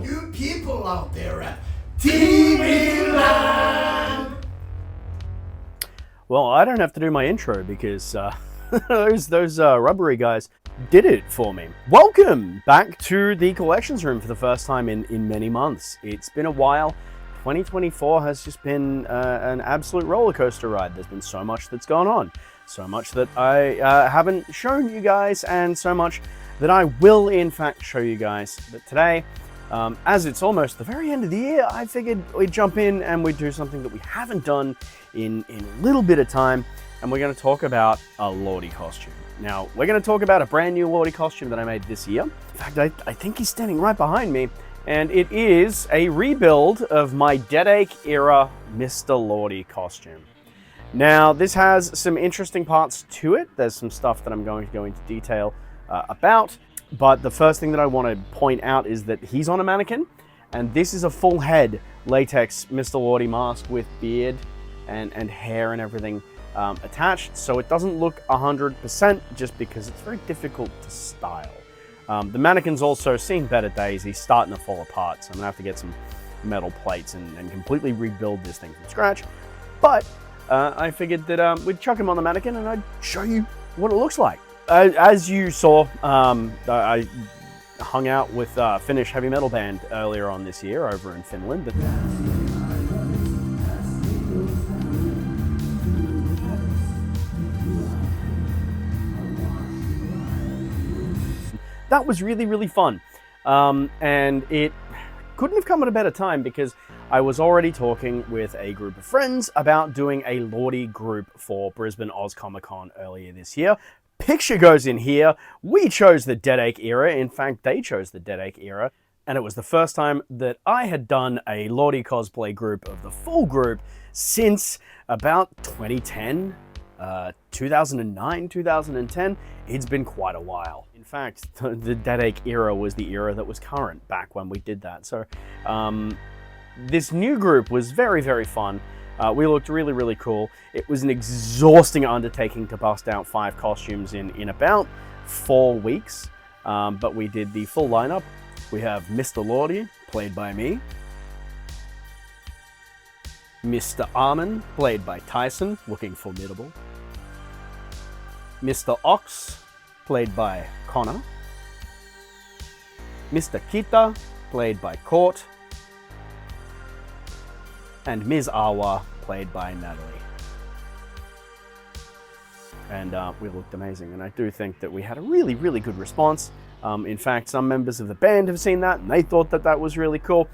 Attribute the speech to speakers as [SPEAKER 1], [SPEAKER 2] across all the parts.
[SPEAKER 1] all you people out there at TV Land.
[SPEAKER 2] Well, I don't have to do my intro because those rubbery guys did it for me. Welcome back to the collections room for the first time in many months. It's been a while. 2024 has just been an absolute roller coaster ride. There's been so much that's gone on. So much that I haven't shown you guys, and so much that I will in fact show you guys. But today, as it's almost the very end of the year, I figured we'd jump in and we'd do something that we haven't done in a little bit of time, and we're going to talk about a Lordi costume. Now, we're going to talk about a brand new Lordi costume that I made this year. In fact, I think he's standing right behind me, and it is a rebuild of my Deadache era Mr Lordi costume. Now, this has some interesting parts to it. There's some stuff that I'm going to go into detail about, but the first thing that I want to point out is that he's on a mannequin, and this is a full head latex Mr Lordi mask with beard and hair and everything attached, so it doesn't look 100% just because it's very difficult to style. The mannequin's also seen better days. He's starting to fall apart, so I'm gonna have to get some metal plates and completely rebuild this thing from scratch. But I figured that we'd chuck him on the mannequin and I'd show you what it looks like. As you saw, I hung out with Finnish heavy metal band earlier on this year over in Finland. That was really, really fun. And it couldn't have come at a better time because I was already talking with a group of friends about doing a Lordi group for Brisbane Oz Comic Con earlier this year. Picture goes in here. We chose the Deadache era. In fact, they chose the Deadache era. And it was the first time that I had done a Lordi cosplay group of the full group since about 2010, 2009, 2010. It's been quite a while. In fact, the Deadache era was the era that was current back when we did that. So this new group was very, very fun. We looked really, really cool. It was an exhausting undertaking to bust out 5 costumes in about 4 weeks, but we did the full lineup. We have Mr Lordi, played by me. Mr Armin, played by Tyson, looking formidable. Mr Ox, played by Connor. Mr Kita, played by Court. And Ms Awa, played by Natalie. And we looked amazing, and I do think that we had a really, really good response. In fact, some members of the band have seen that, and they thought that that was really cool.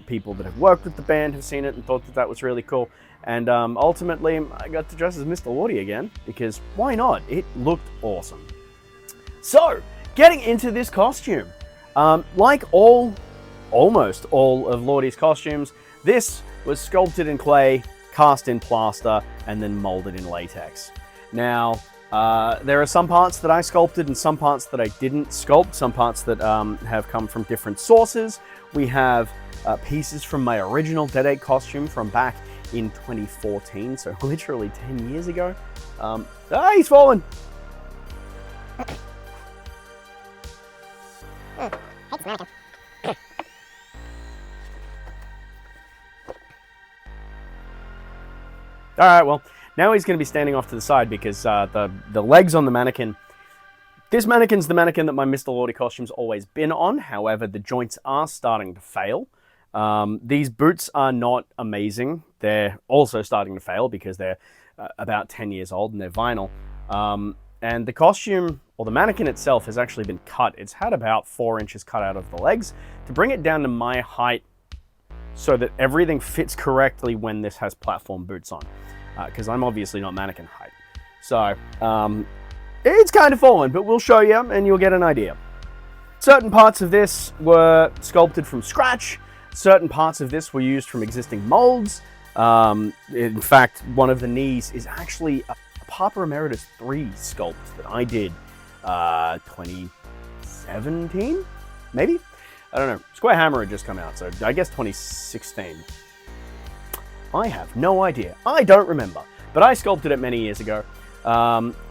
[SPEAKER 2] People that have worked with the band have seen it and thought that that was really cool. And ultimately, I got to dress as Mr Lordi again, because why not? It looked awesome. So, getting into this costume. Like almost all of Lordi's costumes, this was sculpted in clay, cast in plaster, and then molded in latex. Now, there are some parts that I sculpted and some parts that I didn't sculpt, some parts that have come from different sources. We have pieces from my original Deadache costume from back in 2014, so literally 10 years ago. He's fallen! Alright, well, now he's going to be standing off to the side because the legs on the mannequin... This mannequin's the mannequin that my Mr Lordi costume's always been on, however, the joints are starting to fail. These boots are not amazing. They're also starting to fail because they're about 10 years old and they're vinyl. And the costume, or the mannequin itself, has actually been cut. It's had about 4 inches cut out of the legs to bring it down to my height so that everything fits correctly when this has platform boots on. Because I'm obviously not mannequin height. So, it's kind of fallen, but we'll show you and you'll get an idea. Certain parts of this were sculpted from scratch. Certain parts of this were used from existing molds. In fact, one of the knees is actually a Papa Emeritus 3 sculpt that I did 2017, maybe? I don't know. Square Hammer had just come out, so I guess 2016. I have no idea. I don't remember, but I sculpted it many years ago.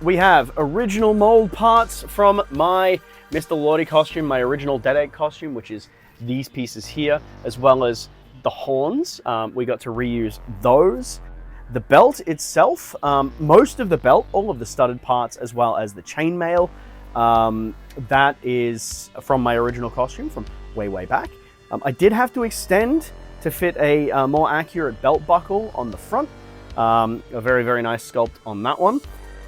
[SPEAKER 2] We have original mold parts from my Mr. Lordi costume, my original Deadache costume, which is these pieces here, as well as the horns. We got to reuse those. The belt itself, most of the belt, all of the studded parts, as well as the chainmail, that is from my original costume from way back. I did have to extend to fit a more accurate belt buckle on the front. A very nice sculpt on that one.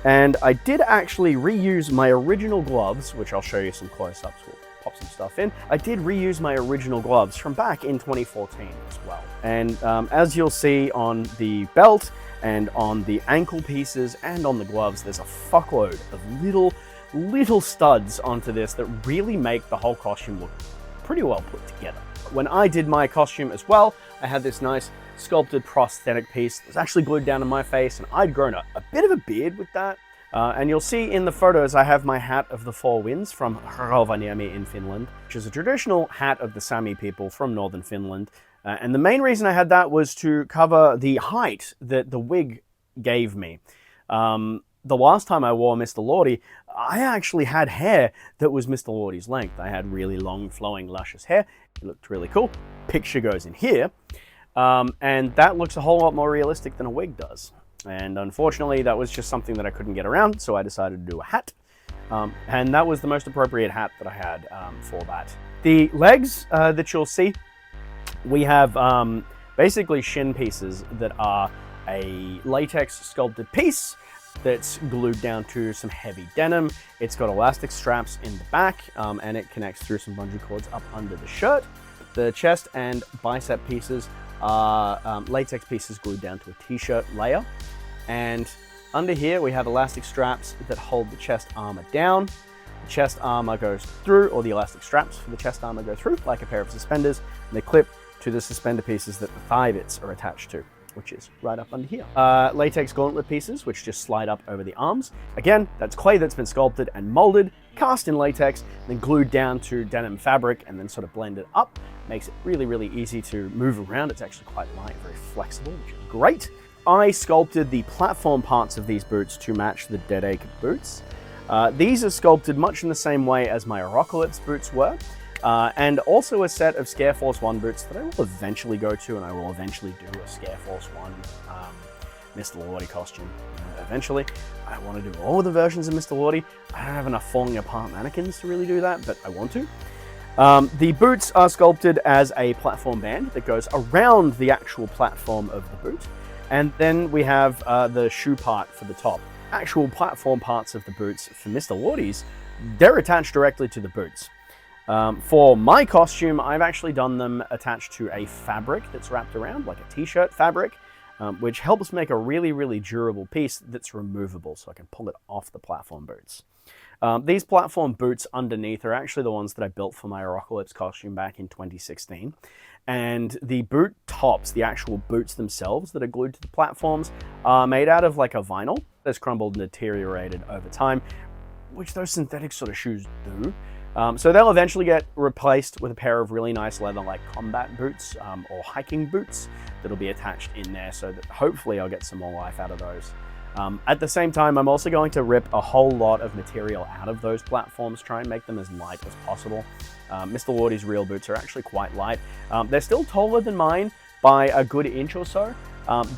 [SPEAKER 2] And I did actually reuse my original gloves, which I'll show you some close-ups. We'll pop some stuff in. I did reuse my original gloves from back in 2014 as well. And as you'll see on the belt and on the ankle pieces and on the gloves, there's a fuckload of little studs onto this that really make the whole costume look pretty well put together. When I did my costume as well, I had this nice sculpted prosthetic piece that was actually glued down to my face, and I'd grown a bit of a beard with that. And you'll see in the photos I have my hat of the Four Winds from Rovaniemi in Finland, which is a traditional hat of the Sami people from northern Finland. And the main reason I had that was to cover the height that the wig gave me. The last time I wore Mr. Lordi, I actually had hair that was Mr. Lordi's length. I had really long, flowing, luscious hair. It looked really cool. Picture goes in here. And that looks a whole lot more realistic than a wig does. And unfortunately, that was just something that I couldn't get around, so I decided to do a hat. And that was the most appropriate hat that I had for that. The legs that you'll see, we have basically shin pieces that are a latex sculpted piece that's glued down to some heavy denim. It's got elastic straps in the back, and it connects through some bungee cords up under the shirt. The chest and bicep pieces are latex pieces glued down to a t-shirt layer. And under here we have elastic straps that hold the chest armor down. The chest armor goes through, or the elastic straps for the chest armor go through like a pair of suspenders, and they clip to the suspender pieces that the thigh bits are attached to, which is right up under here. Latex gauntlet pieces, which just slide up over the arms. Again, that's clay that's been sculpted and molded, cast in latex, then glued down to denim fabric, and then sort of blended up. Makes it really easy to move around. It's actually quite light, very flexible, which is great. I sculpted the platform parts of these boots to match the Deadache boots. These are sculpted much in the same way as my Apocalypse boots were. And also a set of Scare Force 1 boots that I will eventually go to, and I will eventually do a Scare Force 1 Mr. Lordi costume. Eventually, I want to do all of the versions of Mr. Lordi. I don't have enough falling apart mannequins to really do that, but I want to. The boots are sculpted as a platform band that goes around the actual platform of the boot. And then we have the shoe part for the top. Actual platform parts of the boots for Mr. Lordi's, they're attached directly to the boots. For my costume, I've actually done them attached to a fabric that's wrapped around, like a t-shirt fabric, which helps make a really durable piece that's removable, so I can pull it off the platform boots. These platform boots underneath are actually the ones that I built for my Apocalypse costume back in 2016. And the boot tops, the actual boots themselves that are glued to the platforms, are made out of like a vinyl that's crumbled and deteriorated over time, which those synthetic sort of shoes do. So they'll eventually get replaced with a pair of really nice leather like combat boots or hiking boots that'll be attached in there, so that hopefully I'll get some more life out of those. At the same time, I'm also going to rip a whole lot of material out of those platforms, try and make them as light as possible. Mr. Lordi's real boots are actually quite light. They're still taller than mine by a good inch or so,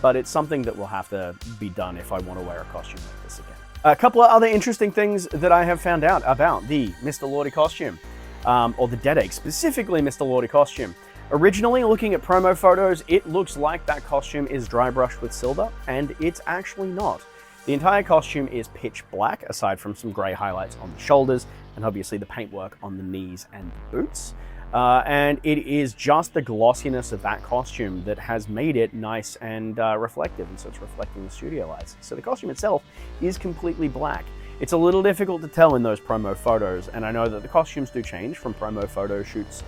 [SPEAKER 2] but it's something that will have to be done if I want to wear a costume like this again. A couple of other interesting things that I have found out about the Mr. Lordi costume, or the Deadache, specifically Mr. Lordi costume. Originally, looking at promo photos, it looks like that costume is dry brushed with silver, and it's actually not. The entire costume is pitch black, aside from some grey highlights on the shoulders, and obviously the paintwork on the knees and the boots. And it is just the glossiness of that costume that has made it nice and reflective, and so it's reflecting the studio lights. So the costume itself is completely black. It's a little difficult to tell in those promo photos, and I know that the costumes do change from promo photo shoots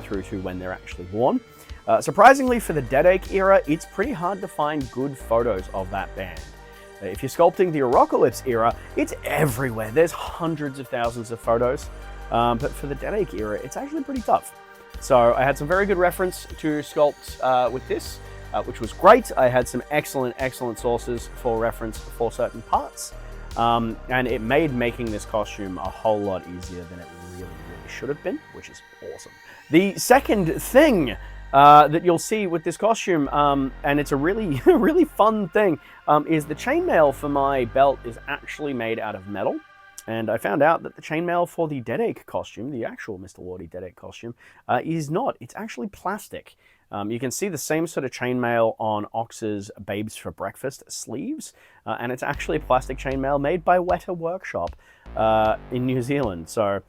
[SPEAKER 2] through to when they're actually worn. Surprisingly, for the Deadache era, it's pretty hard to find good photos of that band. If you're sculpting the Apocalypse era, it's everywhere. There's hundreds of thousands of photos. But for the Deadache era, it's actually pretty tough. So I had some very good reference to sculpt with this, which was great. I had some excellent sources for reference for certain parts. And it made making this costume a whole lot easier than it really should have been, which is awesome. The second thing that you'll see with this costume, and it's a really, really fun thing, is the chainmail for my belt is actually made out of metal. And I found out that the chainmail for the Deadache costume, the actual Mr. Lordi Deadache costume, is not. It's actually plastic. You can see the same sort of chainmail on Ox's Babes for Breakfast sleeves, and it's actually a plastic chainmail made by Weta Workshop in New Zealand. So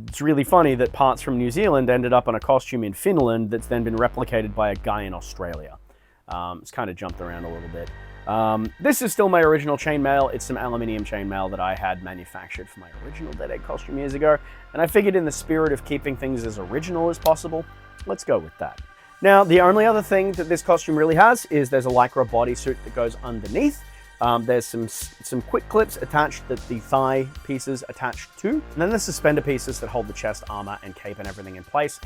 [SPEAKER 2] it's really funny that parts from New Zealand ended up on a costume in Finland that's then been replicated by a guy in Australia. It's kind of jumped around a little bit. This is still my original chainmail. It's some aluminium chainmail that I had manufactured for my original Deadache costume years ago, and I figured in the spirit of keeping things as original as possible, let's go with that. Now, the only other thing that this costume really has is there's a Lycra bodysuit that goes underneath. There's some quick clips attached that the thigh pieces attached to, and then the suspender pieces that hold the chest armor and cape and everything in place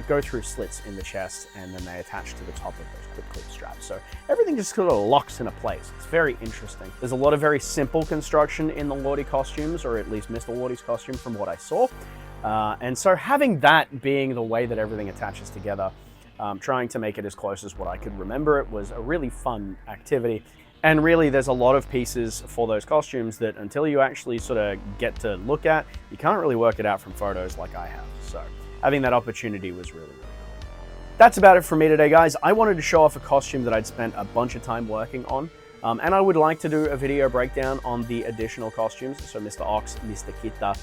[SPEAKER 2] go through slits in the chest, and then they attach to the top of those quick clip straps. So everything just sort of locks into place. It's very interesting. There's a lot of very simple construction in the Lordi costumes, or at least Mr. Lordi's costume from what I saw. And so having that being the way that everything attaches together, trying to make it as close as what I could remember it was a really fun activity. And really, there's a lot of pieces for those costumes that until you actually sort of get to look at, you can't really work it out from photos like I have. So having that opportunity was really, really cool. That's about it for me today, guys. I wanted to show off a costume that I'd spent a bunch of time working on. And I would like to do a video breakdown on the additional costumes. So Mr. Ox, Mr. Kita,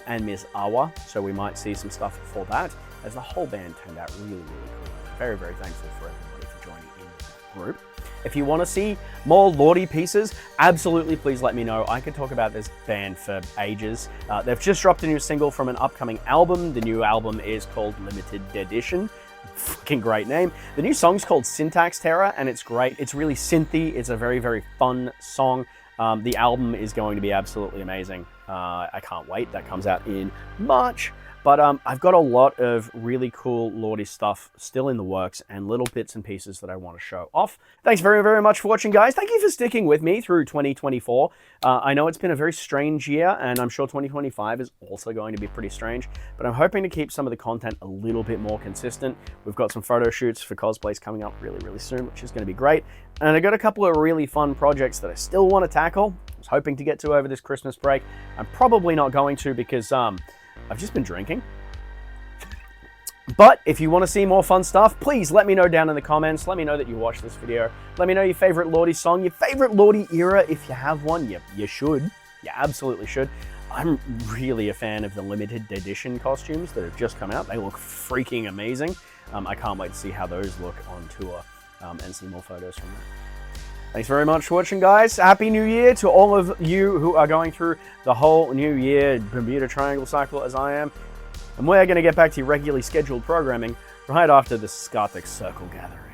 [SPEAKER 2] and Ms. Awa. So we might see some stuff for that, as the whole band turned out really, really cool. Very, very thankful for everybody for joining in that group. If you want to see more Lordi pieces, absolutely please let me know. I could talk about this band for ages. They've just dropped a new single from an upcoming album. The new album is called Limited Edition. Fucking great name. The new song's called Syntax Terror, and it's great. It's really synthy. It's a very, very fun song. The album is going to be absolutely amazing. I can't wait. That comes out in March. But I've got a lot of really cool Lordi stuff still in the works and little bits and pieces that I want to show off. Thanks very, very much for watching, guys. Thank you for sticking with me through 2024. I know it's been a very strange year, and I'm sure 2025 is also going to be pretty strange, but I'm hoping to keep some of the content a little bit more consistent. We've got some photo shoots for cosplays coming up really, really soon, which is going to be great. And I got a couple of really fun projects that I still want to tackle. I was hoping to get to over this Christmas break. I'm probably not going to because I've just been drinking. But if you want to see more fun stuff, please let me know down in the comments. Let me know that you watched this video. Let me know your favorite Lordi song, your favorite Lordi era, if you have one. You should. You absolutely should. I'm really a fan of the limited edition costumes that have just come out. They look freaking amazing. I can't wait to see how those look on tour and see more photos from that. Thanks very much for watching, guys. Happy New Year to all of you who are going through the whole New Year Bermuda Triangle cycle as I am. And we're going to get back to your regularly scheduled programming right after the Skathic Circle Gathering.